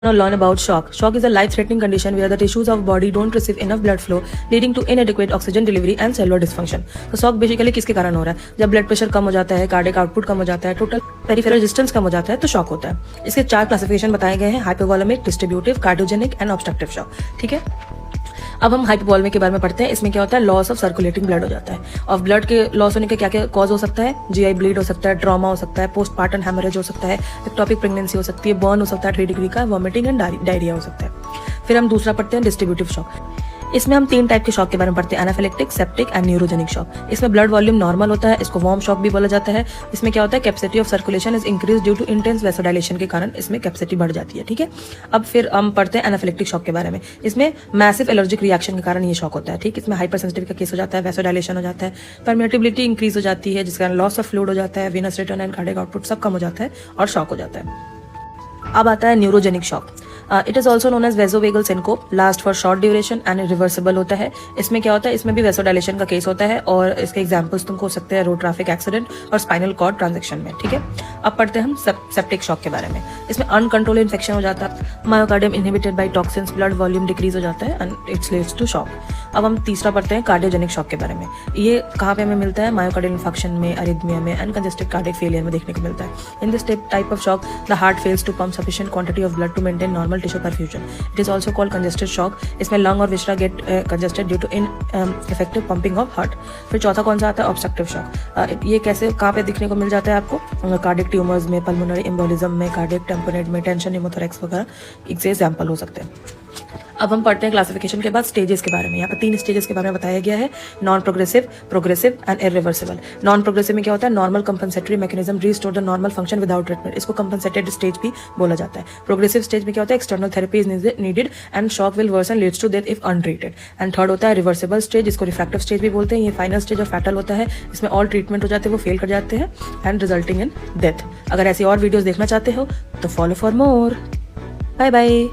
Now learn about shock. Shock is a life-threatening condition where the tissues of body don't receive enough blood flow, leading to inadequate oxygen delivery and cellular dysfunction. तो shock basically किसके कारण हो रहा है? जब blood pressure कम हो जाता है, कार्डियक आउटपुट कम हो जाता है, टोटल पेरिफेरल रेजिस्टेंस कम हो जाता है, तो शॉक होता है। इसके 4 क्लासिफिकेशन बताए गए हैं: hypovolemic, distributive, cardiogenic and obstructive shock. ठीक है, अब हम हाइपोवोलेमिक के बारे में पढ़ते हैं। इसमें क्या होता है? लॉस ऑफ सर्कुलेटिंग ब्लड हो जाता है। और ब्लड के लॉस होने के क्या क्या कॉज हो सकता है? जीआई ब्लीड हो सकता है, ट्रॉमा हो सकता है, पोस्टपार्टम हेमरेज हो सकता है, एक्टोपिक प्रेगनेंसी हो सकती है, बर्न हो सकता है 3 डिग्री का, वॉमिटिंग एंड डायरिया हो सकता है। फिर हम दूसरा पढ़ते हैं डिस्ट्रीब्यूटिव शॉक। इसमें हम 3 टाइप के शॉक के बारे में पढ़ते हैं: anaphylactic, septic and neurogenic shock. इसमें ब्लड वॉल्यूम नॉर्मल होता है, इसको वार्म शॉक भी बोला जाता है। इसमें क्या होता है? Capacity of circulation is increase due to intense vasodilation के कारण इसमें कैपेसिटी बढ़ जाती है। ठीक है, अब फिर हम पढ़ते हैं एनाफिलेक्टिक शॉक के बारे में। इसमें मैसिव एलर्जिक रिएक्शन के कारण ये शॉक होता है। ठीक, इसमें हाइपर सेंसिटिव का केस हो जाता है, वैसोडाइलेशन हो जाता है, परमिटिबिलिटी इंक्रीज हो जाती है, जिसके कारण लॉस ऑफ फ्लूइड हो जाता है, Venus return and cardiac output सब कम हो जाता है और शॉक हो जाता है। अब आता है neurogenic shock. It is also known as vasovagal syncope, last for short duration and reversible होता है। इसमें क्या होता है? इसमें भी वेसोडाइलेशन का केस होता है और इसके एग्जांपल्स तुमको हो सकते हैं रोड ट्रैफिक एक्सीडेंट और स्पाइनल कॉर्ड ट्रांजेक्शन में। ठीक है, अब पढ़ते हैं हम सेप्टिक शॉक के बारे में। इसमें अनकंट्रोल इन्फेक्शन हो जाता है, myocardium inhibited by toxins, blood volume decrease हो जाता है and its leads to shock. अब हम तीसरा पढ़ते हैं कार्डियोजेनिक शॉक के बारे में। ये कहाँ पे हमें मिलता है? मायोकार्डियल इन्फेक्शन में, अरिथमिया में एंड कंजेस्टेड कार्डियक फेलियर में देखने को मिलता है। In this type of shock the heart fails to pump sufficient quantity of blood to maintain normal tissue perfusion. It is also called congested shock. इसमें lung और viscera get congested due to in effective pumping of heart. फिर चौथा कौन सा आता है? Obstructive shock. ये कैसे कहाँ पे दिखने को मिल जाता है आपको? कार्डियक ट्यूमर्स में, पल्मोनरी एम्बोलिज्म में, कार्डियक टेम्पोनेट में, टेंशन न्यूमोथोरैक्स वगैरह इससे एग्जाम्पल हो सकते हैं। अब हम पढ़ते हैं क्लासिफिकेशन के बाद स्टेजेस के बारे में। यहाँ पर 3 स्टेजेस के बारे में बताया गया है: non progressive, progressive and irreversible. Non progressive में क्या होता है? Normal compensatory mechanism restore the normal function without treatment, इसको कंपनसेटेड स्टेज भी बोला जाता है। प्रोग्रेसिव स्टेज में क्या होता है? External therapy is needed and shock will worsen leads to death if untreated. And third होता है रिवर्सिबल स्टेज, जिसको रिफ्रैक्टिव स्टेज भी बोलते हैं। ये फाइनल स्टेज और फैटल होता है, इसमें ऑल ट्रीटमेंट हो जाते हैं वो फेल कर जाते हैं एंड रिजल्टिंग इन डेथ। अगर ऐसी और वीडियोज देखना चाहते हो तो follow for more. Bye bye.